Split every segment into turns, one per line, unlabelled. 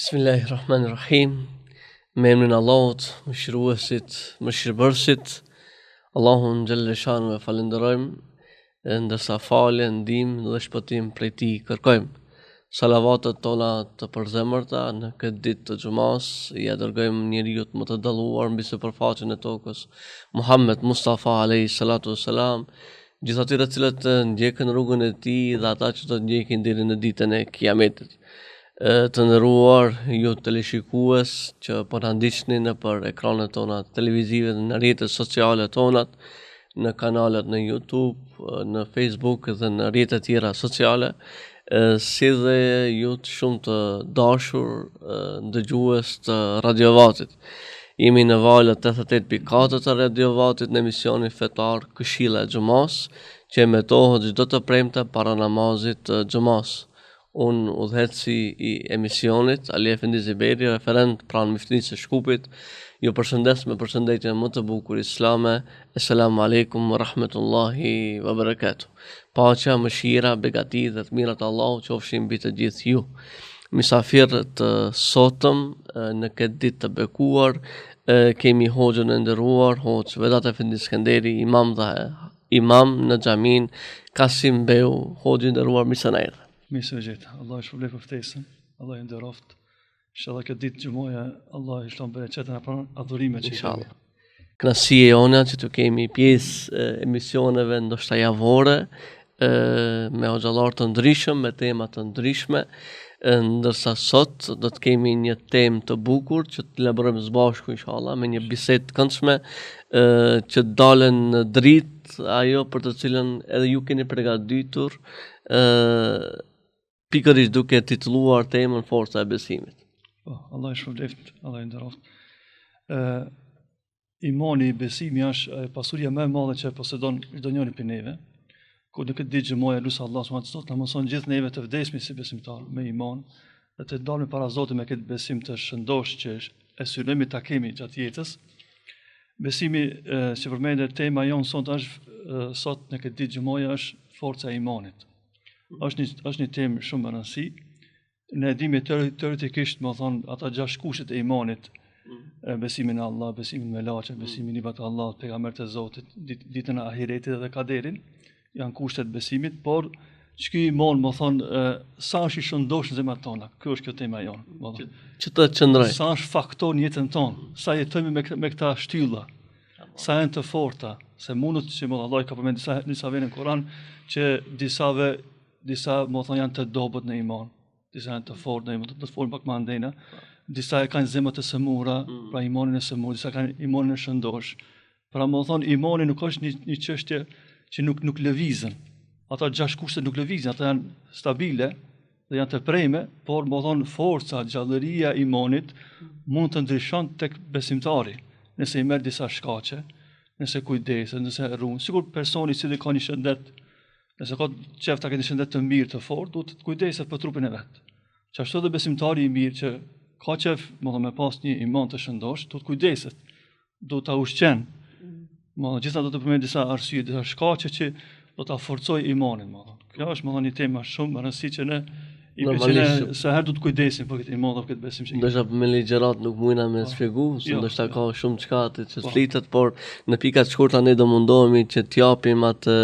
Bismillahirrahmanirrahim. Me emrin e Allahut, mëshiruesit, mëshirbërësit, Allahun xhalla shanu e falenderojmë, ndërsa falje, ndihmë dhe shpëtim prej tij kërkojmë. Salavatet tona të përzemërta në këtë ditë të xumas, ja dërgojmë njeriu më të dalluar mbi sipërfaqen e tokës, Muhammed Mustafa alayhi salatu wassalam, gjithë atyre të cilët ndjekën rrugën e tij dhe ata që do të ndjekin deri në ditën e Kiametit. Të nderuar ju teleshikues që po na ndiqni nëpër ekranet tona televizive dhe në rrjetet sociale tona, në kanalet në YouTube, në Facebook dhe në rrjetet tjera sociale, si dhe ju të shumë të dashur dëgjues të Radio Vatit. Jemi në valët 88.4 të Radio Vatit në emisionin fetar Këshilla e Xumas, që emetohet çdo të premte para namazit të xumas. Unë udhëheci i emisionit, Ali Efendi Ziberi, referent pranë Miftisë së Shkupit, ju përshëndes me përshëndetjen më të bukur islame. Assalamu alaikum wa rahmatullahi wa barakatuh. Paqja, mëshira, begati dhe të mirat Allahut qofshin mbi të gjithë ju. Misafirët të sotëm në këtë ditë të bekuar, kemi hoxhën e nderuar, hoxh Vedat Efendi Skënderi, imam në xhamin Kasim Beu. Hoxhë i nderuar, mirë se na erdhët.
Mirë gjithë, Allah i shpërblet për ftesën, Allah i nderoft. Inshallah këtë ditë xhumoja, Allah i shlon bereqetën e pranon adhurimet që kemi.
Kënaqësia jona që të kemi pjesë emisioneve ndoshta javore me hoxhallar të ndryshëm, me tema të ndryshme, ndërsa sot do të kemi një temë të bukur që të elaborojmë së bashku inshallah me një bisedë të këndshme që dalen në dritë ajo për të cilën edhe ju keni përgatitur, pikërisht duke titulluar temën Forca e besimit.
Allah i shpërblet, Allah i nderoft. Imani, besimi është pasuria më e madhe që posedon çdo njeri prej neve. Ku në këtë ditë xhumoja lutë Allah subhanahu wa taala mëson gjithë neve të vdesmi si besimtar me iman, dhe të dalemi para Zotit me këtë besim të shëndosh që e synojmë ta kemi gjatë jetës. Besimi që përmendet tema jon sot në këtë ditë xhumoja është forca e imanit. Është një temë shumë e rëndësishme. Ne dimë teoretikisht, më thon, ata 6 kushtet e imanit, besimin në Allah, besimin në melaçe, besimin në ibadet Allah, pejgambert e Zotit, ditën e ahiretit dhe kaderin, janë kushtet e besimit, por ç'ky iman, më thon, sa është i shëndosh në zemrat tona. Kjo është kjo tema jon, më thon.
Që të qëndroj.
Sa është faktor në jetën tonë, sa jetojmë me këta shtylla, sa janë të forta, se mundet që Allah ka përmendur disa vende në Kur'an që disa më thonë janë të dobët në iman, disa janë të fortë në iman, të fortë pak më andejna, disa e kanë zemrat e sëmura, pra imanin e sëmur, disa kanë imanin e shëndosh. Pra më thonë imani nuk është një çështje që nuk lëvizën. Ata 6 kushte nuk lëvizën, ata janë stabile dhe janë të prejme, por më thonë forca, gjallëria e imanit mund të ndryshon tek besimtari, nëse i merr disa shkaqe, nëse kujdeset, nëse rrun, sikur personi i cili ka një shëndet. Nëse ka qefta këtë shëndet të mirë të fort, du të kujdeset për trupin e vetë. Që ashtu dhe besimtari i mirë që ka qef me pas një iman të shëndosh, du të kujdeset, du të ushqen. Gjitha do të përmend disa arsye, disa shkaqe që do të forcoj imanin. Kjo është një tema shumë rëndësishme që ne sa herë du të kujdesim për këtë iman dhe për këtë besim që kemi.
Ndoshta me ligjërat nuk mundna me shpjegu, se ndoshta ka shumë çka që flitet, por në pikat e shkurtra ne do mundohemi që t'japim atë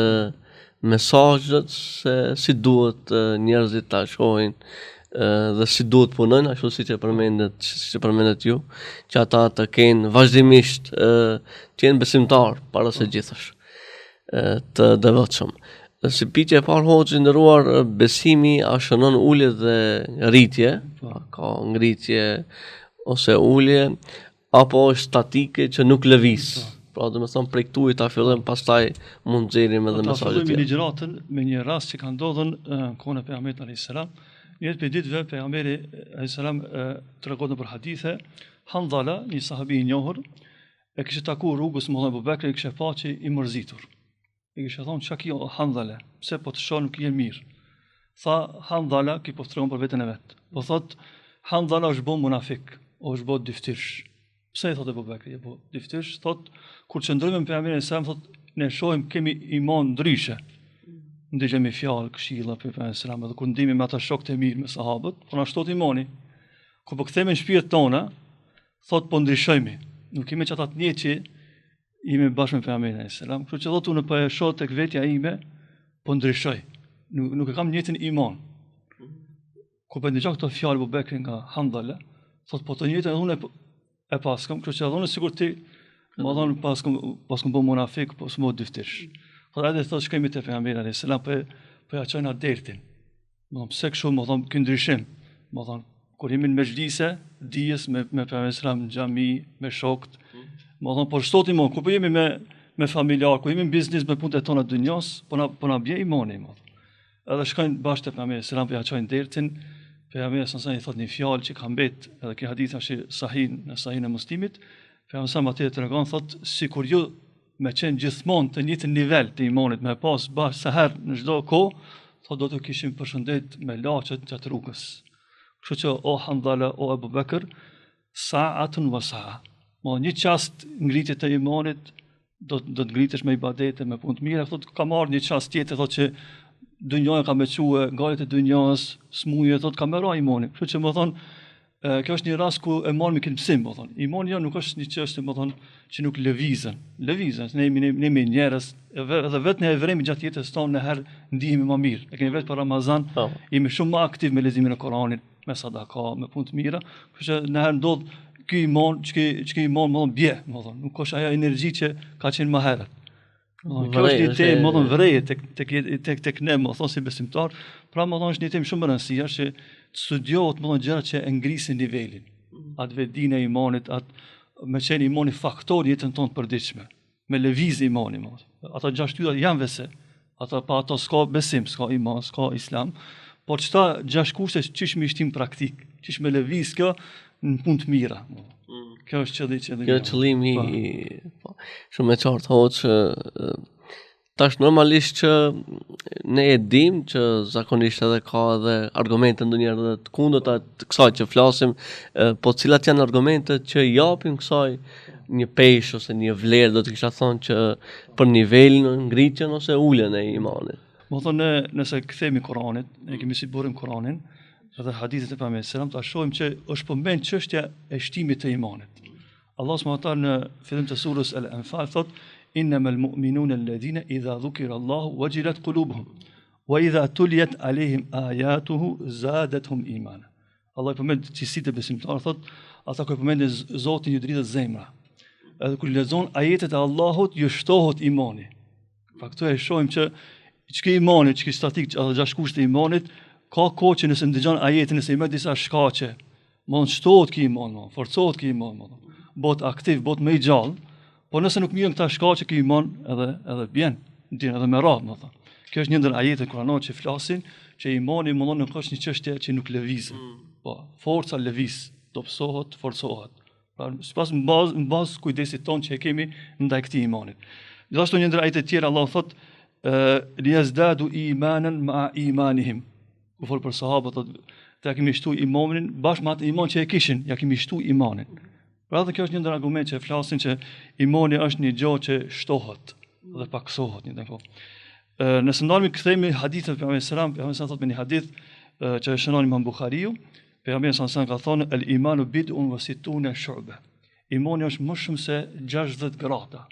mesazhet se si duhet njerëzit ta shohin dhe si duhet punojnë, ashtu siç e përmendet ju, që ata të kenë vazhdimisht të jenë besimtar para së gjithësh, të devotshëm. Si pyetje e parë hoxhë nderuar, besimi a shënon ulje dhe rritje, ka ngritje ose ulje, apo është statike që nuk lëviz? Pra do të thonë prej këtu i ta fillojmë, pastaj mund xherim edhe mesazhet
tjera. Me ligjëratën me një rast që ka ndodhur kohën e pejgamberit alayhis salam. Një ditë ditëve pejgamberi alayhis salam tregon për hadithe, Handhala, një sahabi i njohur, e kishte takuar rrugës me Abu Bekrin, kishte pa që i mërzitur. I kishte thonë, "Çka kjo Handhala? Pse po të shoh nuk je mirë?" Tha Handhala, ki po tregon për veten e vet. Po thot Handhala është bën munafik, është bën dyftyrsh. Pse i thotë Abu Bekri, po dyftyrsh, thot kur qëndrojmë me pejgamberin sa thot ne shohim kemi iman ndryshe. Ndëgjojmë fjalë, këshilla për pejgamberin sa, edhe kur ndihemi me ata shokët e mirë me sahabët, po na shtot imani. Ku po kthehemi në shtëpitë tona, thot po ndryshojmë. Nuk kemi që ata të njëjtë që jemi bashkë me pejgamberin alayhis salam. Kështu që thotë unë po e shoh tek vetja ime, po ndryshoj. Nuk e kam njëjtin iman. Ku po ndëgjoj këto fjalë Abu Bekri nga Handala, thot po të njëjtën unë e paskëm, kështu që unë sigurt ti më dhon paskëm po munafik, po s'mo dyftish. Thot edhe thot shkojmë te pejgamberi alayhis salam, po ja çojnë dertin. Më thon pse kështu, më thon ky ndryshim. Më thon kur jemi në mezhlise, dijes me pejgamberin selam në xhami, me shokët. Më thon por shtoti më, kur po jemi me familjar, kur jemi në biznes me punët tona të dunjos, po na bie imani më. Edhe shkojnë bashkë te pejgamberi selam, po ja çojnë dertin. Pejgamberi sa i thot një fjalë që ka mbet, edhe ky hadith është sahih në sahin e Muslimit. Pejgamberi sa atë tregon thot sikur ju me qenë gjithmonë të njëjtin nivel të imanit me pas bashkë sa herë në çdo kohë, thot do të kishim përshëndet me laçet gjatë rrugës. Kështu që o Handala, o Abu Bekr, sa'atun wa sa'a. Mo një çast ngritje të imanit do të ngritesh me ibadete, me punë të mira, thotë ka marrë një çast tjetër, thotë që dynjaja ka më thue, galet e dynjas, smuje, thotë ka marrë imanin. Kështu që më thon, kjo është një rast ku e marrim këtë mësim, më thon. Imani jo nuk është një çështje, më thon, që nuk lëvizën. Lëvizën, ne jemi njerëz, edhe vetë në evremi gjatë jetës tonë në herë ndihemi më mirë. E kemi vetë për Ramazan, jemi shumë më aktiv me leximin e Kuranit, me sadaka, me punë të mira. Kështu që në herë ndodh ky iman, çka iman më thon bie, më thon. Nuk është ajo energji që ka qenë më herët. Kjo është një temë më thon vreje tek ne, më thon si besimtar. Pra më thon është një temë shumë e rëndësishme që të studiohet më thon gjërat që e ngrisin nivelin. Atë vetdinë e imanit, atë me qenë imani faktor jetën tonë të përditshme. Me lëviz imani më. Ata 6 ylla janë vese. Ata pa ato s'ka besim, s'ka iman, s'ka islam. Por çta 6 kurse çish me shtim praktik, çish me lëviz kjo në punë të mira. Kjo është qëllimi.
Kjo është qëllimi shumë e qartë, hoç. Tash normalisht që ne e dim që zakonisht edhe ka edhe argumente ndonjëherë edhe të kundërta të kësaj që flasim, po cilat janë argumentet që japin kësaj një peshë ose një vlerë, do të kisha thonë që për nivelin, ngritjen ose uljen e imanit.
Më thonë nëse kthehemi Kuranit, ne kemi si burim Kuranin, edhe hadithet e pejgamberit selam, ta shohim që është përmend çështja e shtimit të imanit. Allah subhanahu wa taala në fillim të surës Al-Anfal thot: "Innamal mu'minuna alladhina idha dhukira Allahu wajilat qulubuhum wa idha tuliyat alayhim ayatuhu zadatuhum imana." Allah përmend çështjet e besimtarëve, thot ata kur përmendin Zotin ju dridhet zemra. Edhe kur lexon ajetet e Allahut ju shtohet imani. Pa këtu e shohim që çka imani, çka statik, ato 6 kushte e imanit, ka kohë që nëse ndëgjon ajetin, nëse i merr disa shkaqe, mund shtohet ky iman, forcohet ky iman, bëhet aktiv, bëhet më i gjallë. Po nëse nuk mirën këta shkaqe, ky iman edhe bjen, ndjen edhe me radhë, më thon. Kjo është një ndër ajetet kuranore që flasin që imani mundon nuk është një çështje që nuk lëviz. Po, forca lëviz, dobësohet, forcohet. Pra, sipas në bazë kujdesit ton që e kemi ndaj këtij imanit. Gjithashtu një ndër ajetet tjera Allah thot liyazdadu imanan ma imanihim. Ku fol për sahabët, ta kemi shtu imanin bashkë me atë iman që e kishin, ja kemi shtu imanin. Pra dhe kjo është një ndër argumente që flasin që imani është një gjë që shtohet dhe paksohet një ndër. Nëse ndalmi kthehemi hadithet e pejgamberit selam, pejgamberi thot me një hadith që e shënon Imam Buhariu, pejgamberi sa ka thonë el imanu bid'un wa sittuna shu'ba. Imani është më shumë se 60 grada.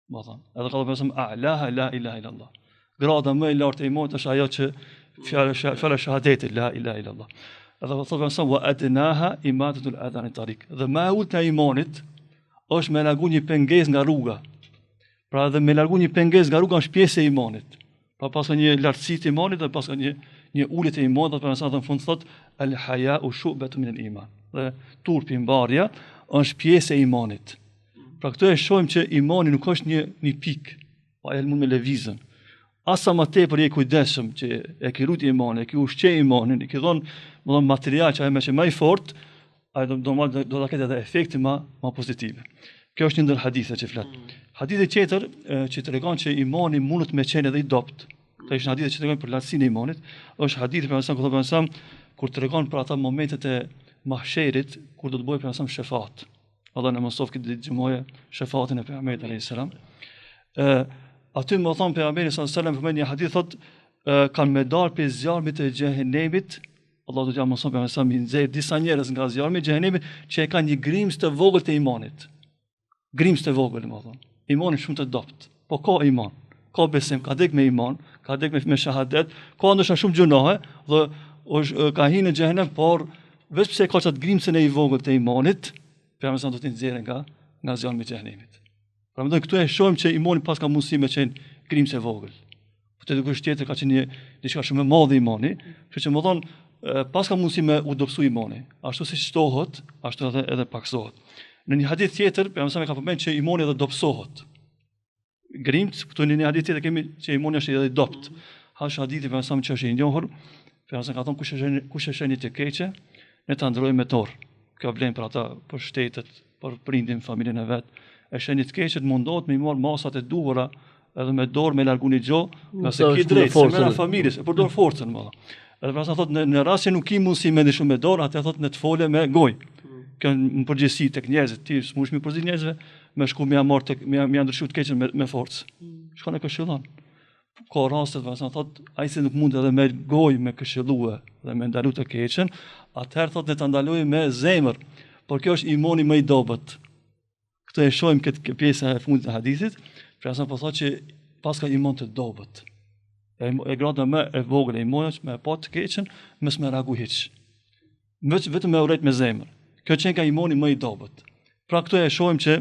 Më thon. Edhe ka thënë a'laha la ilaha illa Allah. Grada më e lartë e imanit është ajo që fjala shahadetit la ilaha illa Allah. Edhe thotë sa wa adnaha imatatul adhan tariq. Dhe më e ulta e imanit është me largu një pengesë nga rruga. Pra edhe me largu një pengesë nga rruga është pjesë e imanit. Pa pas ka një lartësi të imanit dhe pas ka një ulje të imanit, dhe për në fund thot al haya'u shu'batun min al iman. Dhe turpi, mbarja është pjesë e imanit. Pra këtu e shohim që imani nuk është një pikë, pa e mund me lëvizën. Asa më tepër je kujdesshëm që e ke ruajtur imanin, e ke ushqej imanin, e ke dhënë material që ai më shumë i fortë, ai do ta ketë edhe efekte më pozitive. Kjo është një ndër hadithe që flet. Hadithi tjetër që tregon që imani mund të më qenë edhe i dopt. Kjo është hadithe që tregon për lartësinë e imanit, është hadithi për kur tregon për ata momentet e mahsherit kur do të bëjë për shefat. Allah në mësof këtë ditë gjumoje shefatin e pejgamberit alayhis salam. Aty më thon pejgamberi sallallahu alaihi wasallam në një hadith thot kanë me dalë për zjarmit e xhehenemit Allahu do t'ja mëson për mësa mi nxjerr disa njerëz nga zjarmi i xhenemit që e kanë një grimës të vogël të imanit. Grimës të vogël, më thon. Imani shumë të dopt. Po ka iman, ka besim, ka dek me iman, ka dek me shahadet, ka ndoshta shumë gjunohe dhe ka hinë në xhenem, por veç pse ka çat grimsën e i vogël të imanit, pejgamberi do t'i nxjerrë nga zjarmi i xhenemit. Prandaj këtu e shohim që imani pas ka mundësi me qenë grimës e vogël. Po te dikush tjetër ka qenë diçka shumë e madhe imani, kështu që më thon pas ka mundësi me u dobësu imani. Ashtu si shtohet, ashtu edhe paksohet. Në një hadith tjetër, pejgamberi ka përmendur që imani edhe dobësohet. Grimt, këtu në një hadith tjetër kemi që imani është edhe i dopt. Hash hadithi pejgamberi që është i njohur, pejgamberi ka thonë kush e shënit të keqe, ne ta ndrojmë me torr. Kjo vlen për ata, për shtetet, për prindin, familjen e vet. E shënit të keqe mundohet me marr masat e duhura edhe me dorë me largu një gjo, nga se ki drejtë, se me në familjes, e përdor forcën, më dha. Edhe pra sa thot, në rast që nuk ki mundësi me ndishu me dorë, atë thot në të fole me gojë. Kjo në përgjithësi tek njerëzit, ti s'mush mi përzit njerëzve, me shku me ndryshu të keqen me forcë. Shkon e këshillon. Ka rastet, pra sa thot, ai se nuk mund edhe me gojë me këshillue dhe me ndalu të keqen, atëherë thot ne ta ndalojmë me zemër, por kjo është imani më i dobët. Këtë e shohim këtë pjesë e fundit të hadithit. Pra sa po thotë që pas ka iman të dobët. E grada më e vogël e imanit me pa të keqen, mos më reagu hiç. Vetëm me urrejt me zemër. Kjo që ka imani më i dobët. Pra këtu e shohim që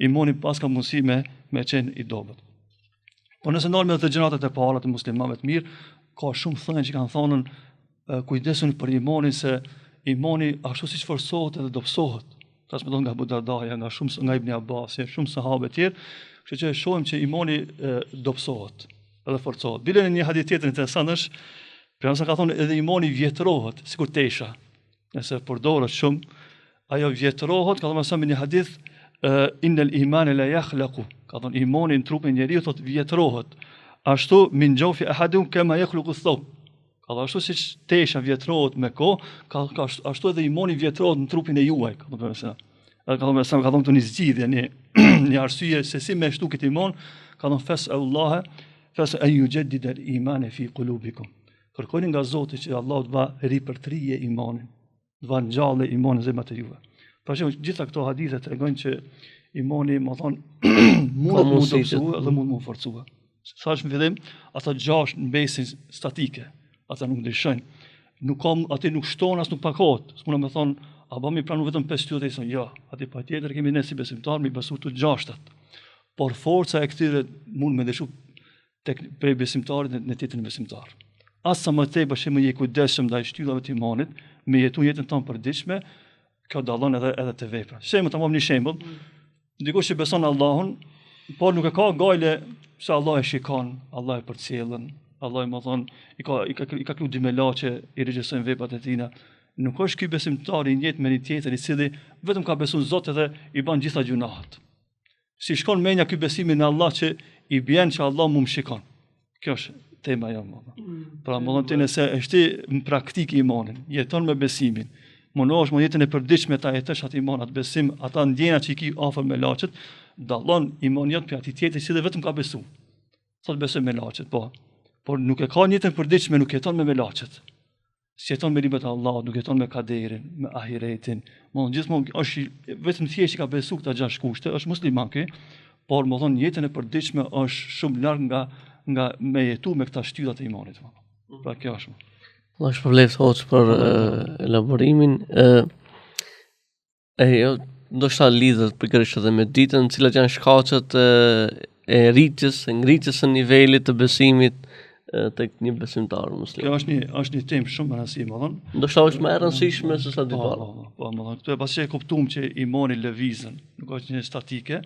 imani pas ka mundësi me qenë i dobët. Po nëse ndalim edhe të gjeneratët e para të muslimanëve të mirë, ka shumë thënë që kanë thonën kujdesuni për imanin se imani ashtu siç forcohet edhe dobësohet. Transmeton nga Abu Dardaja, nga Ibn Abbas, shumë sahabë të tjerë. Kështu që shohim që imani dobësohet edhe forcohet. Bile në një hadith tjetër interesant është, pejgamberi ka thonë edhe imani vjetrohet, sikur tesha. Nëse përdoret shumë, ajo vjetrohet, ka thonë në një hadith, innal imana la yakhlaqu. Ka thonë imani në trupin e njeriu thotë vjetrohet. Ashtu min jawfi ahadum kama yakhluqu ath-thawb. Ka thonë ashtu siç tesha vjetrohet me kohë, ashtu edhe imani vjetrohet në trupin e juaj, ka thonë pejgamberi. Ka thonë këtu një zgjidhje, një arsye se si me shtu këtë iman, ka thonë fas'allaha an yujaddida al-iman fi qulubikum. Kërkoni nga Zoti që Allah të va ripërtrije imanin, të va ngjallë imanin në zemrat e juve. Pra që gjitha këto hadithe tregojnë që imani, më thonë, mund të dobësohet dhe mund të forcohet. Thash në fillim, ata 6 mbesin statike, ata nuk ndryshojnë. Aty nuk shton as nuk pakohet. S'mund të thonë a bëmi pranu vetëm 5 shtylla, thonë jo, aty patjetër kemi ne si besimtar mi besu të 6-tat. Por forca e këtyre mund me ndryshu tek prej besimtarit në tjetrin besimtar. As sa më tepër që më je kujdesshëm ndaj shtyllave të imanit, me jetu jetën tonë përditshme, kjo dallon edhe te vepra. Shembull, ta marrim një shembull. Dikush që beson Allahun, por nuk e ka gajle se Allah e shikon, Allah e përcjellën, Allah më thonë i ka klu dimelaçe, i regjësojnë veprat e tina. Nuk është ky besimtar i njëjtë me një tjetër i cili vetëm ka besuar Zot edhe i bën gjitha gjunahet. Si shkon menja ky besimi në Allah që i bjen që Allah mu më shikon. Kjo është tema jonë. Pra më thonë ti nëse është në praktik imanin, jeton me besimin, mundohesh me jetën e përditshme ta jetosh atë iman, atë besim, ata ndjenjat që i ki afër me laçet, dallon imani jot për atij tjetër që vetëm ka besuar. Thot besoj me laçet, po. Por nuk e ka jetën e përditshme, nuk jeton me laçet. Si jeton me librat e Allahut, nuk jeton me kaderin, me ahiretin. Gjithmonë është vetëm thjesht që ka besuar këta 6 kushte, është musliman kë, por më thonë jetën e përditshme është shumë larg nga me jetu me këta shtylla të imanit. Pra kjo është.
Allah shpërblet hoc për elaborimin. Ndoshta lidhet pikërisht edhe me ditën, cilat janë shkaqet e rritjes, ngritjes së nivelit të besimit tek një besimtar muslim.
Kjo është një temë shumë e rëndësishme, më thonë.
Ndoshta është më e rëndësishme se sa ditëpara.
Po, më thonë, këtu e pasi e kuptuam që imani lëvizën, nuk është një statike,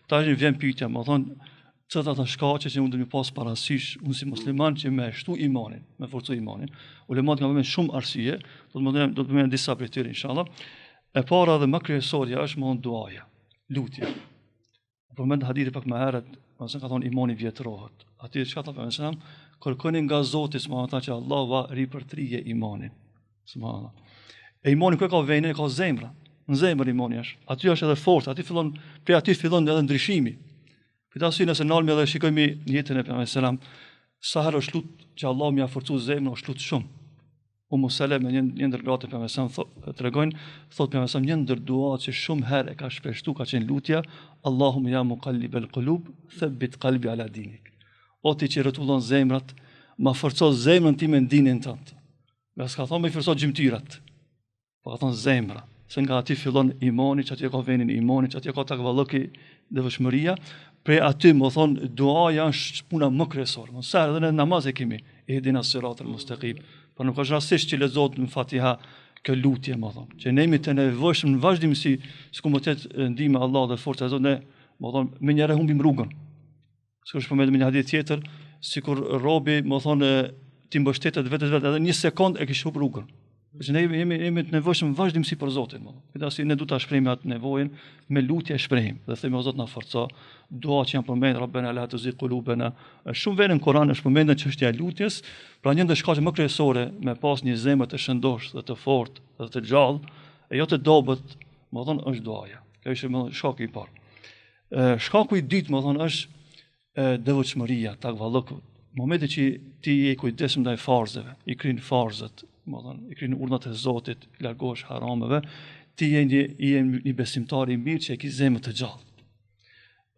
tash vjen pyetja, më thonë, çfarë ata shkaqe që mund të më pas parasysh unë si musliman që më shtu imanin, më forcoj imanin. Ulemat kanë vënë shumë arsye, do të përmend disa prej tyre inshallah. E para dhe më kryesorja është më duaja, lutja. Përmend hadithi pak më herët, ose ka thonë imani vjetrohet. Aty çka thonë pejgamberi, kërkoni nga Zoti subhanallahu që Allah va ripërtrije imanin. Subhanallahu. E imani ku ka vënë, ka zemra. Në zemër imani është. Aty është edhe forca, prej aty fillon edhe ndryshimi. Për ta synë nëse nalmi edhe shikojmë jetën e pejgamberit selam, sa herë është lut që Allah më ia forcoj zemrën, është lut shumë. Saleme, një ndër gratë për mesam të regojnë, thot për mesam një ndër duat që shumë herë e ka shpeshtu, ka qenë lutja, Allahum ja muqallibal qulub, thabbit qalbi ala dinik. O ti që rëtullon zemrat, ma forco zemrën ti me ndinin tëndë. Nga s'ka thonë me i forco gjymtyrat, po ka thonë zemra, se nga ati fillon imani, që ati ka venin imani, që ati ka takvalloki dhe vëshmëria, prej aty më thonë duaja është puna më kryesore. Më sërë dhe në namaz e kemi, ihdina siratal mustaqim. Por nuk është rastisht që lexohet në Fatiha kjo lutje, më thonë, që ne jemi të nevojshëm në vazhdimsi, sikur më të ndihmë Allah dhe forca e Zotit, ne, më thonë, më njëherë humbim rrugën. Sikur është përmendur në një hadith tjetër, sikur robi, më thonë, ti mbështetet vetes edhe një sekond e kish humb rrugën. Që ne jemi të nevojshëm vazhdimsi për Zotin, më thonë. Gjithashtu ne duhet ta shprehim atë nevojën me lutje shprehim. Dhe themi o Zot na forco, dua që janë përmendur Rabbena la tuzigh qulubana. Shumë vende në Kur'an është përmendur çështja e lutjes, pra një ndër shkaqe më kryesore me pas një zemër të shëndosh dhe të fortë dhe të gjallë, e jo të dobët, më thonë është duaja. Kjo është shkaku i parë. Shkaku i dytë, më thonë, është devotshmëria, takvalloku. Momenti që ti je i kujdesshëm ndaj farzeve, i kryen farzët, më thonë, i kryen urdhat e Zotit, i largohesh harameve, ti je një besimtar i mirë që e ke zemër të gjallë.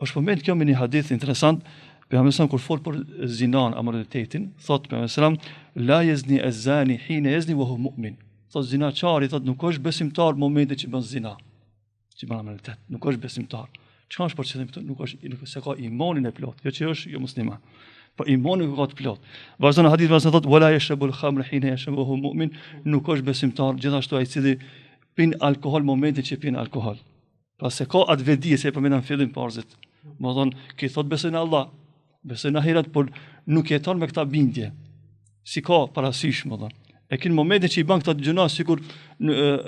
Është përmend kjo me një hadith interesant, pejgamberi kur fol për zinan, amoralitetin, thot pejgamberi la yazni az-zani hina yazni wa huwa mu'min. Thot zinaçari, thot nuk është besimtar në momentin që bën zina, që bën amoralitet, nuk është besimtar. Çka është për qëllim këtu? Nuk se ka imanin e plot, jo që është jo musliman. Po imani ka të plot. Vazhdon hadith pas thot wala yashrabul khamr hina yashrabuhu mu'min, nuk është besimtar gjithashtu ai i cili pin alkool në momentin që pin alkool. Pra se ka atë vedi se përmendën fillim parzit. Më thonë, ki thot besoj në Allah, besoj në ahiret, por nuk jeton me këta bindje. Si ka parasysh, më thonë. E kinë momentin që i ban këta gjëna, sikur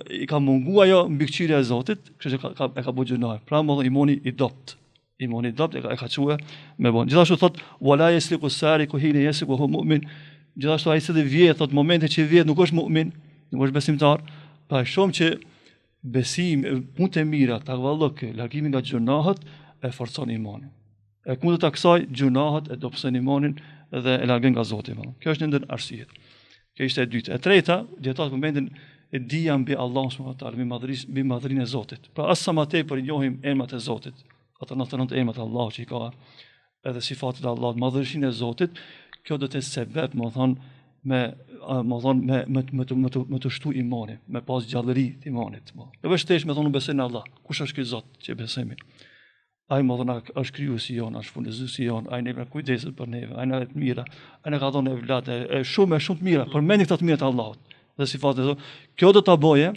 i ka mungu ajo mbikëqyrja e Zotit, kështu që e ka bu gjëna. Pra më thonë, imani i dopt. Imani i dopt e ka quhe me bon. Gjithashtu thot, wala yasriqu sariqu hina yasriqu wa huwa mu'min. Gjithashtu ai se vjet, thot momentin që vjet nuk është mu'min, nuk është besimtar. Pa shumë që besim, punë të mira, takvallok, largimi nga gjunahet e forcon imanin. E kundër të kësaj gjunahet e dobëson imanin dhe e largon nga Zoti. Kjo është një ndër arsyet. Kjo ishte e dytë. E treta, dietat përmendin e dija mbi Allahun subhanahu wa taala, mbi madhrinë e Zotit. Pra as sa më tepër njohim emrat e Zotit, ato 99 emrat e Allahut që i ka, edhe sifatet e Allahut, madhërishinë e Zotit, kjo do të sebeb, më thonë, me të shtu imani, me pas gjallëri të imanit. E vështesh me thonë besoj në Allah. Kush është ky Zot që besojmë? Ai më thonë është krijuesi jon, është furnizësi jon, ai ne kujdeset për neve, ai na të mira, ai na ka dhënë evlat e shumë të mira, përmendni këta të mira të Allahut. Dhe sifatet e Zotit. Kjo do ta bëje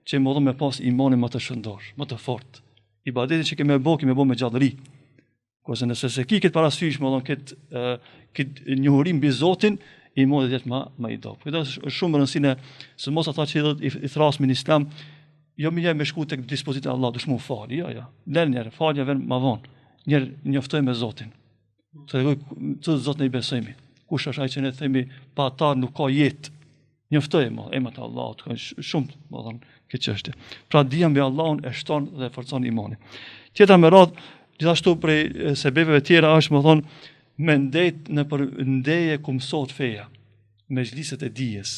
që më thonë me pas imanin më të shëndosh, më të fortë. Ibadetin që kemë bëu me gjallëri. Kurse nëse se ki këtë parasysh, më thonë këtë njohurim mbi Zotin, imani do të jetë më i dobët. Kjo është shumë rëndësinë, se mos ata që i thrasmin në Islam, jo më jam me shku tek dispozita e Allahut, dëshmo fali, jo. Lënë falja vjen më vonë. Njoftoj me Zotin. Të Zotin i besojmë. Kush është ai që ne themi pa ata nuk ka jetë. Njoftoj emrat e Allahut, shumë, më thonë, këtë çështje. Pra dija mbi Allahun e shton dhe forcon imanin. Tjetra me radhë, gjithashtu prej sebeveve tjera është, më thonë, me ndet në për ndeje ku mësohet feja, me xhliset e dijes,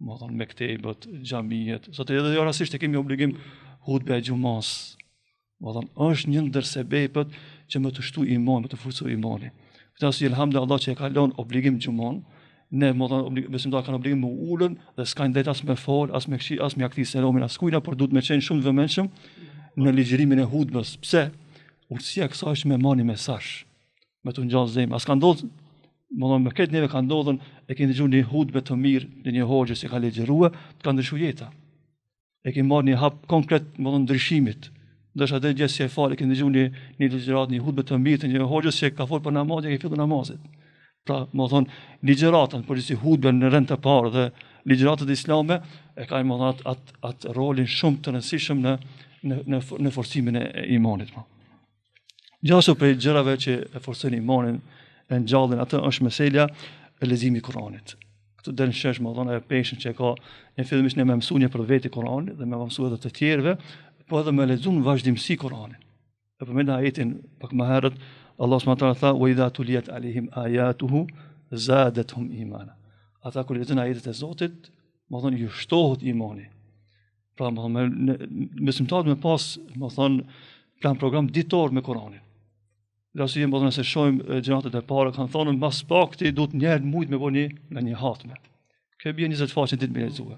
më thonë, me ktebët, xhamijet, sot edhe jo rastisht e kemi obligim hutbe e xumas, më thonë, është një ndër sebepet që më të shtu iman, më të forcoj imanin. Gjithashtu elhamdulillah që e ka lënë obligim xumon, ne më thonë besimtar kanë obligim me ulën dhe s'kan drejt as me fol, as me kshi, as me akthi selomin as kujna, por duhet me qenë shumë vëmendshëm në ligjërimin e hutbës. Pse? Urtësia kësaj është me marrë mesazh, me të ngjallë zemrën. As ka ndodhur, më thonë me këtë neve ka ndodhur, e keni dëgjuar një hutbë të mirë në një hoxhë që ka ligjëruar, të ka ndryshuar jeta. E keni marrë një hap konkret, më thonë ndryshimit. Ndërsa dhe gjë si e falë, e keni dëgjuar një ligjërat, një hutbë të mirë të një hoxhës që ka folur për namazin, e ka filluar namazit. Pra, më thonë, ligjëratën, por si hutbën në rend të parë dhe ligjëratët islame e kanë më thonë atë rolin shumë të rëndësishëm në forcimin e imanit. Gjithashtu prej gjërave që e forcojnë imanin e ngjallin, atë është meselja e leximit Kuranit. Këtë del në shesh, më thonë, e peshën që ka një fillimisht ne më mësuar një për veti Kuranit dhe më mësuar edhe të tjerëve, po edhe më lexuar në vazhdimsi Kuranin. E përmend ajetin pak më herët, Allah subhanahu wa taala tha: "Wa idha tuliyat alehim ayatuhu zadatuhum imana." Ata kur lexojnë ajetet e Zotit, më thonë ju shtohet imani. Pra më thonë besimtarët me pas, më thonë plan program ditor me Koranin. Lasi më thonë se shojmë gjenatet e para, kanë thonë mas pakti duhet njerë mujt me bo nga një hatme. Kjo bje 20 faqe ditë me lexue.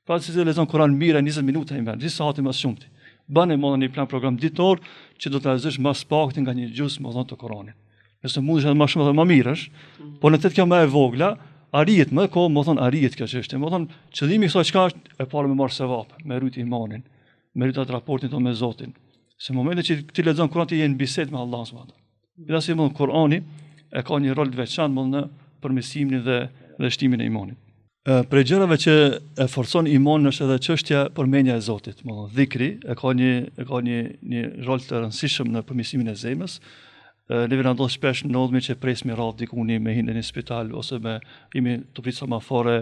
Pra si të lexon Koran mira 20 minuta i vend, disa hati mas shumëti. Bane më thonë një plan program ditor që do të realizosh mas pakti nga një gjysmë më thonë të Koranit. Nëse mundesh edhe më shumë edhe më mirësh, po në të kjo më e vogla, arrihet më kohë, më thonë arrihet kjo çështje. Më thonë qëllimi i kësaj çka është e para me marr sevap, me rrit imanin, me rrit atë raportin tonë me Zotin. Se në momentin që ti lexon Kur'an ti je në bisedë me Allahun subhanallahu. Gjithashtu më Kur'ani e ka një rol të veçantë më në përmirësimin dhe shtimin e imanit. Për gjërave që e forcon imanin është edhe çështja përmendja e Zotit, më thonë dhikri e ka një rol të rëndësishëm në përmirësimin e zemrës. Neve na ndodh shpesh ndodhemi që presim radh dikuni me hinë në spital ose me jemi të pritë semafore,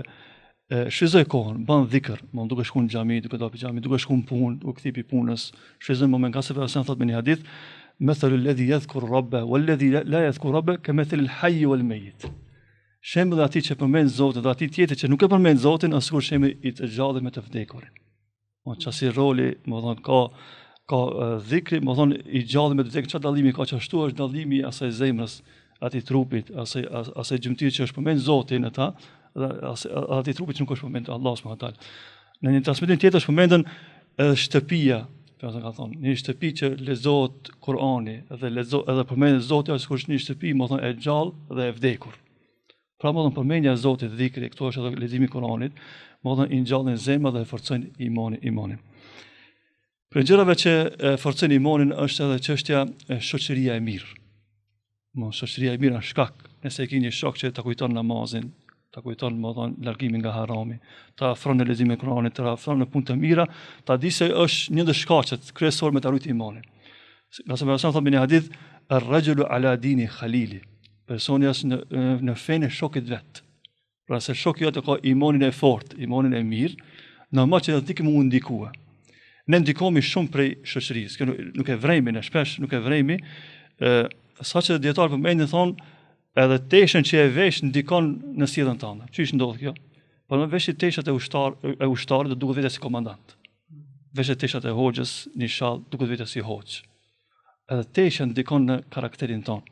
shfryzoj kohën, bën dhikr, më duke shkuar në xhami, duke dalë në xhami, duke shkuar në punë, duke kthyer punës, shfryzoj moment ka se person thot me një hadith, mathalu alladhi yadhkuru rabba walladhi la yadhkuru rabba kamathali al-hayy wal-mayyit. Shembulli atij që përmend Zotin dhe atij tjetër që nuk e përmend Zotin, ashtu sikur shembulli i të gjallë me të vdekurin. Çasi roli, më thon ka dhikri, më thonë i gjallë me të vdekur, çfarë dallimi ka që ashtu është dallimi i asaj zemrës, atij trupit, asaj gjymtyrë që është përmend Zotin ata, dhe atij trupit që nuk është përmend Allah subhanahu wa taala. Në një transmetim tjetër është përmendën edhe shtëpia, pastaj ka thonë, një shtëpi që lexohet Kur'ani edhe përmendet Zoti ashtu sikur është një shtëpi, më thonë e gjallë dhe e vdekur. Pra më thonë përmendja e Zotit, dhikri, këto është edhe leximi i Kur'anit, më thonë i ngjallën zemrën dhe e forcojnë imanin. Për gjërave që forcojnë imanin është edhe çështja e shoqëria e mirë. Shoqëria e mirë është shkak. Nëse ke një shok që ta kujton namazin, ta kujton më thonë largimin nga harami, ta afron në leximin e Kuranit, ta afron në punë të mira, ta di se është një ndër shkaqet kryesor me të arritur imanin. Nga se thotë në hadith, ar-rajulu ala dini khalili. Personi është në fenë e shokit vet. Pra se shoku jot ka imanin e fortë, imanin e mirë, normal që ti ke mund ndikue. Ne ndikomi shumë prej shoqërisë, kjo nuk e vrejmi, ne shpesh nuk e vrejmi, saqë dietar përmendin thonë, edhe teshën që e vesh ndikon në sjelljen tënde. Çish ndodh kjo? Po në veshit teshat e ushtarit do duket vetë si komandant. Veshit teshat e hoxhës në shall duket vetë si hoxh. Edhe tesha ndikon në karakterin tonë.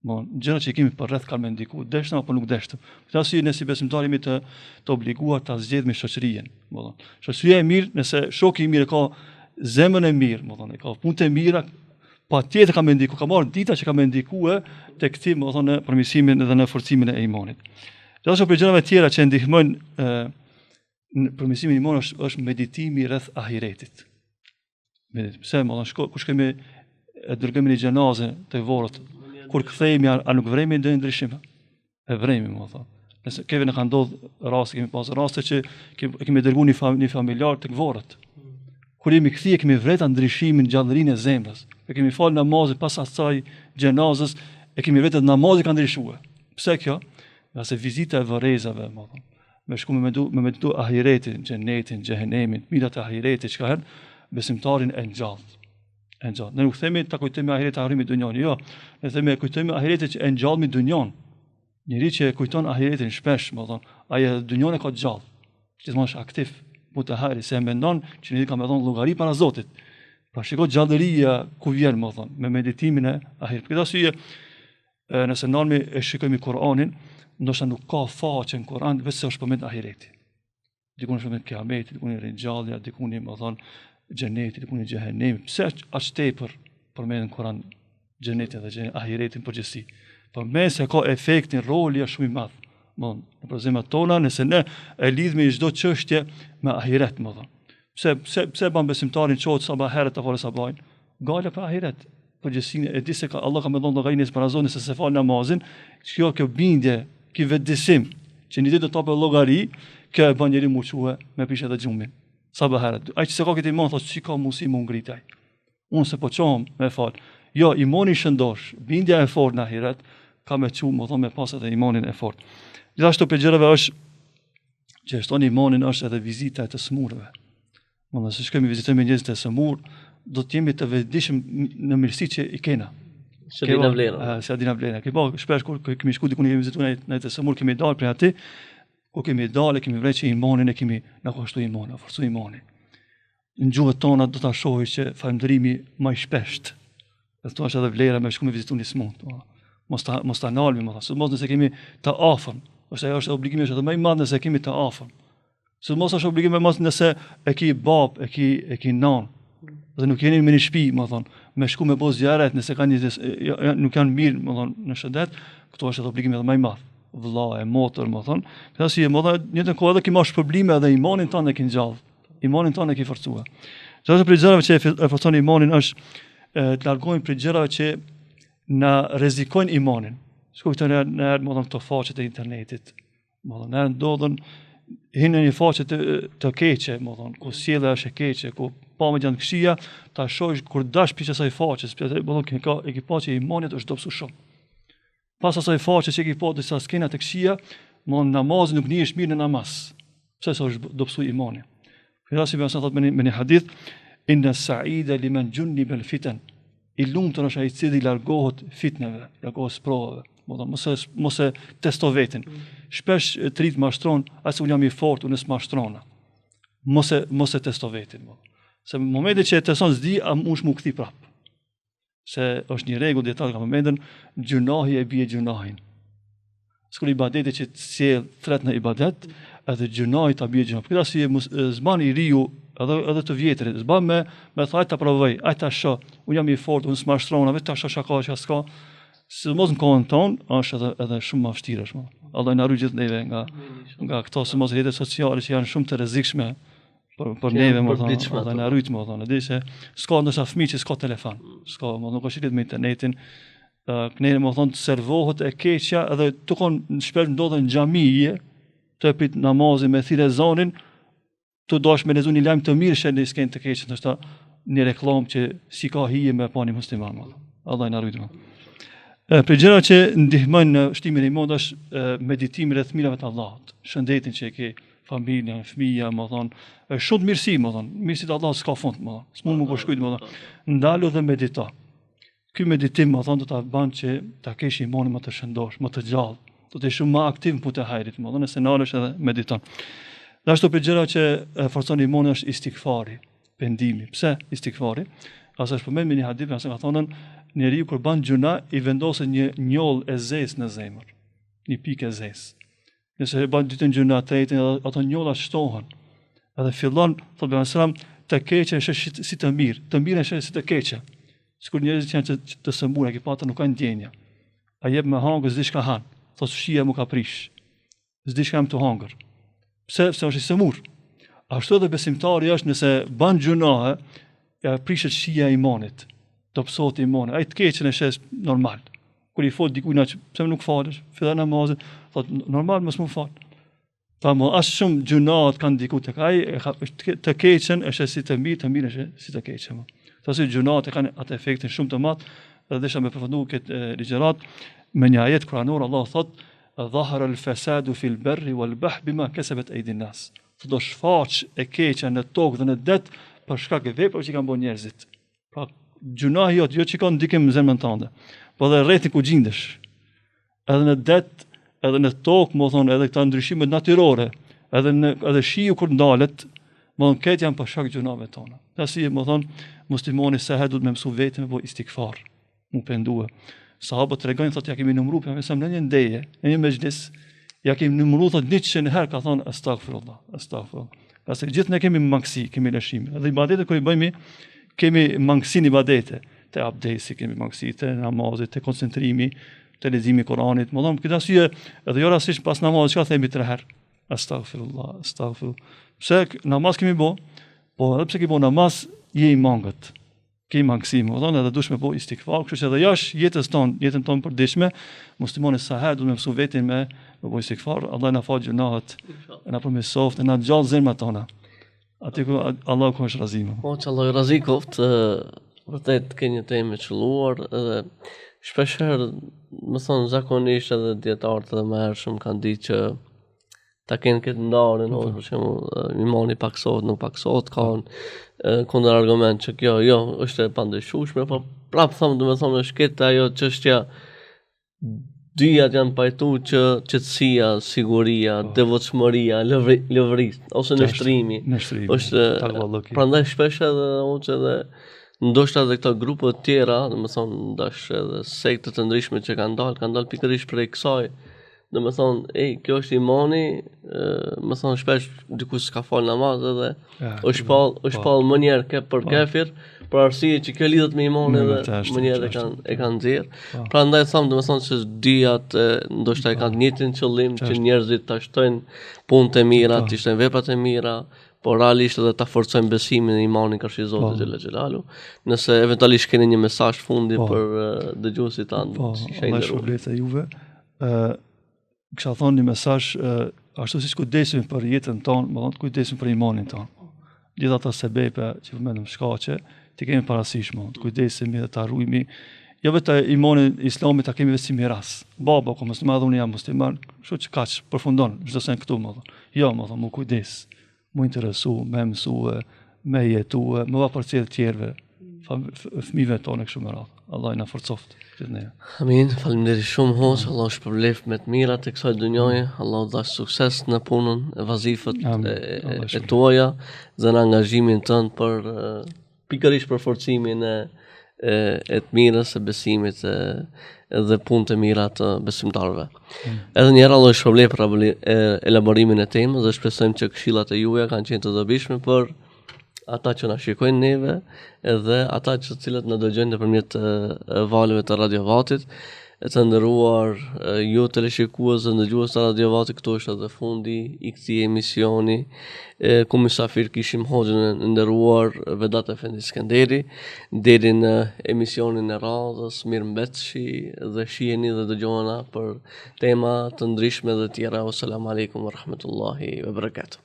Gjëra që kemi për rreth kanë me ndiku, deshtëm apo nuk deshtëm. Këtë arsye ne si besimtarë jemi të obliguar ta zgjedhmi shoqërinë, Shoqëria e mirë, nëse shoku i mirë ka zemrën e mirë, ka punë të mira, patjetër ka me ndiku, ka marrë dita që ka me ndikue tek ti, në përmirësimin dhe në forcimin e imanit. Gjithashtu për gjërave tjera që ndihmojnë në përmirësimin e imanit është meditimi rreth ahiretit. Pse, kush kemi dërgojmë një xhenazë tek vorrët, kur kthehemi a nuk vremi ndonjë ndryshim? E vremi, më thonë. Nëse kemi në ka ndodhur raste, kemi pas raste që kemi dërguar një familjar tek vorrët. Kur jemi kthie kemi vreta ndryshimin, gjallërinë e zemrës. Ne kemi fal namazin pas asaj xhenazës, e kemi vetë namazi ka ndryshuar. Pse kjo? Nga se vizita e vërezave, më thonë. Me shku me meditu ahiretin, xhenetin, xhehenemin, mirat e ahiretit, çka herë besimtarin e ngjallë. Ne nuk themi ta kujtojmë ahiretin e harrimit dunjon, jo. Ne themi kujtojmë ahiretin që e ngjallmi dunjon. Njëri që e kujton ahiretin shpesh, më thonë, ai dunjon e ka gjallë. Gjithmonë është aktiv, mutahari, se mendon që njëri ka me thonë llogari para Zotit. Pra shiko gjallëria ku vjen, më thonë, me meditimin e ahiretit. Për këtë arsye, nëse ndalmi e shikojmë Kur'anin, ndoshta nuk ka faqe në Kur'an vetë se është përmend ahireti. Dikun është përmend kiameti, dikun ringjallja, dikun më thonë xheneti, dikun xhehenemi. Pse aq tepër përmend në Kur'an xhenetin dhe ahiretin përgjithësi? Por se ka efektin, roli është shumë i madh. Në përzimat tona, nëse ne e lidhmi çdo çështje me ahiret, më thonë. Pse ban besimtarin çohet sabah herët apo sabahin? Gale për ahiret. Përgjithësinë e di se Allah ka më dhënë llogarinë para zonës se fal namazin, kjo bindje, ky vetësim që një ditë do të hapë llogari, kjo e bën njëri muçue me pishë dhe xhumin. Sabah herët. Ai që se ka këtë iman thotë si ka mundësi më ngritaj. Unë se po çohem me fal. Jo, imani shëndosh, bindja e fortë në ahiret ka me çu, më thonë me pas edhe imanin e fortë. Gjithashtu për gjërave është që shton imanin është edhe vizita e të smurëve. Se shkojmë vizitojmë njerëz të smur, do të jemi të vetëdijshëm në mirësi që i kena.
Se dina vlera.
Se dina vlera. Shpesh kur kemi shku diku kemi vizituar në të smur, kemi dalë prej aty, ku kemi dalë, kemi vrej që imanin e kemi në kushtu imanin, forcu imanin. Në gjuhët tona do ta shohësh që falëndërimi më i shpesht. Dhe to është edhe vlera me shku me vizitu një smut. Mos ta nalmi, më thonë. Sidomos nëse kemi të afërm. Ajo është obligimi është edhe më i madh nëse kemi të afërm. Sidomos është obligim më nëse e ki bab, e ki nan. Dhe nuk jeni në një shtëpi, më thonë, me shku me boz zjarret nëse kanë nuk janë mirë, më thonë, në shëndet, këto është edhe obligimi edhe më i madh. Vëlla e motër, më thonë. Pasi më thonë, në të kohë edhe ki mash probleme edhe imanin tonë e ki ngjall. Imanin tonë e ki forcua. Çfarë për gjërave që e forcon imanin është të largohemi prej gjërave që na rrezikojnë imanin. Shkoj këto në më thonë këto faqet e internetit. Më thonë, në ndodhen hinë një faqe të keqe, më thonë, ku sjellja është e keqe, ku pamjet janë këqija, ta shohësh kur dash pikë asaj faqes, më thonë e ki pa që imanit është dobësu shumë. Pas asaj faqe që e ki pa disa skena të këqija, më thonë namazi nuk nihesh mirë në namaz. Pse sa është dobësu imani. Firasi më thot me një hadith, inna sa'ida liman junniba al-fitan. I lumtur është ai i cili largohet fitnave, largohet provave. Mos e testo veten. Shpesh trit mashtron, as unë jam i fortë, unë s'mashtrona. Mos e testo veten. Se në momentin që e teston s'di, mush mu kthi prap. Se është një rregull dietar ka momentin, gjunahi e bie gjunahin. S'kur ibadeti që të sjell thret në ibadet, edhe gjunahi ta bie gjunahin. Për këtë arsye zban i riu edhe të vjetrit, zban me thaj ta provoj, aj ta shoh, unë jam i fortë, unë s'mashtrona, vetë ta shoh shaka që s'ka. Sidomos në kohën tonë është edhe shumë më vështirë është. Allah na ruaj gjithë neve nga këto sidomos rrjetet sociale që janë shumë të rrezikshme për neve, më thonë, Allah na ruaj, më thonë, di se s'ka ndoshta fëmijë që s'ka telefon, s'ka, më nuk është lidhur me internetin. Ne më thonë servohet e keqja edhe tukon shpesh ndodhen në xhamije të prit namazin me thirrë zonin, tu dosh me lezu një lajm të mirë që s'ken të keq, ndoshta një reklam që si ka hije me pani musliman. Allah na ruaj. Për gjëra që ndihmojnë në shtimin e imanit është meditimi rreth mirave të Allahut, shëndetin që e ke, familjen, fëmija, më thonë, shumë mirësi, më thonë, mirësi të Allahut s'ka fund, më thonë, s'mund më përshkujt, më thonë, ndalu dhe medito. Ky meditim, më thonë, do ta bën që ta kesh imanin më të shëndosh, më të gjallë, do të jesh shumë më aktiv në punë të hajrit, më thonë, nëse nalesh edhe mediton. Dhe ashtu për gjëra që forcon imanin është istikfari, pendimi. Pse istikfari? Asa është përmend me një hadith, asa ka thonën, njeriu kur bën gjuna i vendoset një njoll e zezë në zemër, një pikë e zezë. Nëse bën dytën gjuna, tretën, ato njolla shtohen. Edhe fillon, thotë Bejgamberi sallam, të keqja është si të mirë, të mirë është si të keqja. Sikur njerëzit që janë të sëmurë, që pata nuk kanë ndjenja. A jep me hangër, s'di çka han. Thotë fshija më ka prish. S'di çka jam të hangër. Pse është i sëmurë. Ashtu edhe besimtari është nëse bën gjuna, ja prishet shija e imanit. Do psot imani. Ai të keqen e shes normal. Kur i fol dikujt na pse nuk falesh, fillon namazin, thotë normal mos më fal. Tamë as shumë gjunat kanë diku tek ai, të keqen e shes si të mirë është si të keqen. Thosë gjunat e kanë atë efektin shumë të madh, dhe desha me përfundu këtë ligjërat me një ajet kuranor. Allah thotë dhahara al-fasadu fil barri wal bahr bima kasabat aydin nas. Do shfaq e keqja në tokë dhe në det për shkak të veprave që kanë bërë njerëzit. Pra gjunahi jot, jo që kanë ndikim në zemrën tënde, po edhe rreth ku gjendesh. Edhe në det, edhe në tokë, më thonë, edhe këta ndryshimet natyrore, edhe shiu kur ndalet, më thonë këtë janë për shkak të gjunave tona. Pasi më thonë, muslimani sehet duhet me mësu vetëm me istikfar, mu pendue. Sahabët tregojnë, thotë ja kemi numëruar pejgamberin në një ndeje, në një mezhlis, ja kemi numëruar thotë 100 herë ka thonë astaghfirullah, astaghfirullah. Pasi gjithë ne kemi mangësi, kemi lëshime. Edhe ibadetet kur i bëjmë kemi mangësinë ibadete, te abdesi kemi mangësi, te namazit, te koncentrimi, te leximi i Kuranit. Më dom këtë arsye, edhe jo rastisht pas namazit çka themi 3 herë. Astaghfirullah, astaghfirullah. Pse namaz kemi bë, po edhe pse kemi bë namaz, je i mangët. Kemi mangësi, më dom edhe dush me bë istikfar, kështu që edhe jashtë jetën tonë përditshme, muslimani sa herë duhet me mësu veten me bë istikfar. Allah na fal gjunahet, na përmirësoft, na gjallë zemrat tona. Aty ku Allah ku është razim.
Po që Allah razi koft, vërtet ke një temë të çelluar edhe shpesh herë, më thonë zakonisht edhe dietarët edhe më hershëm kanë ditë që ta kenë këtë ndarën, për shembull, imani paksohet, nuk paksohet, kanë kundër argument që kjo është e pandëshueshme, po prapë them, domethënë është këtë ajo çështja dyjat janë pajtu që qetësia, siguria, devotshmëria, lëvërisë ose nështrimi. Është prandaj shpesh edhe ndoshta edhe këto grupe të tjera, domethënë ndash edhe sekte të ndryshme që kanë dalë pikërisht prej kësaj. Domethënë, kjo është imani, më thonë shpesh dikush s'ka fal namaz edhe është pall më njerë për kafir, për arsye që kjo lidhet me imanin dhe më njerë e kanë nxjerr. Prandaj them domethënë se dyjat ndoshta e kanë të njëjtin qëllim që njerëzit ta shtojnë punët e mira, të shtojnë veprat e mira, por realisht edhe ta forcojnë besimin e imanin karshi Zotit xhella xhelalu. Nëse eventualisht keni një mesazh fundi për dëgjuesit tanë,
Allah shpërblet e juve. Kisha thonë një mesazh ashtu siç kujdesim për jetën tonë, më thonë kujdesim për imanin tonë. Gjithë ata sebepe që përmendëm shkaqe, ti kemi parasysh më, kujdesemi dhe ta ruajmë. Jo vetë imanin islamit ta kemi vetë si miras. Baba ku mos më dhuni jam musliman, kështu që kaç përfundon çdo sen këtu më thonë. Jo, më thonë, më kujdes. Më interesu, me mësue, me jetue, më përcjell të tjerëve, fëmijëve tonë kështu me radhë. Allah na forcoft.
Amin, faleminderit shumë hoc, Allah shpërblef me të mirat e kësaj dunjoje, Allah dhash sukses në punën e vazifat e tuaja dhe në angazhimin tënd për pikërisht për forcimin e të mirës, e besimit dhe punët e mira të besimtarëve. Edhe një herë Allah shpërblef për elaborimin e temës dhe shpresojmë që këshillat e juaja kanë qenë të dobishme për ata që na shikojnë neve edhe ata që cilët na dëgjojnë nëpërmjet valëve të Radio Vatit. Të nderuar ju teleshikues dhe dëgjues të Radio Vatit, këtu është edhe fundi i këtij emisioni ku mysafir kishim hoxhën e nderuar Vedat Efendi Skënderi. Deri në emisionin e radhës, mirëmbëtshi dhe shiheni dhe dëgjoni për tema të ndryshme dhe tjera. Assalamu alaikum wa rahmatullahi wa barakatuh.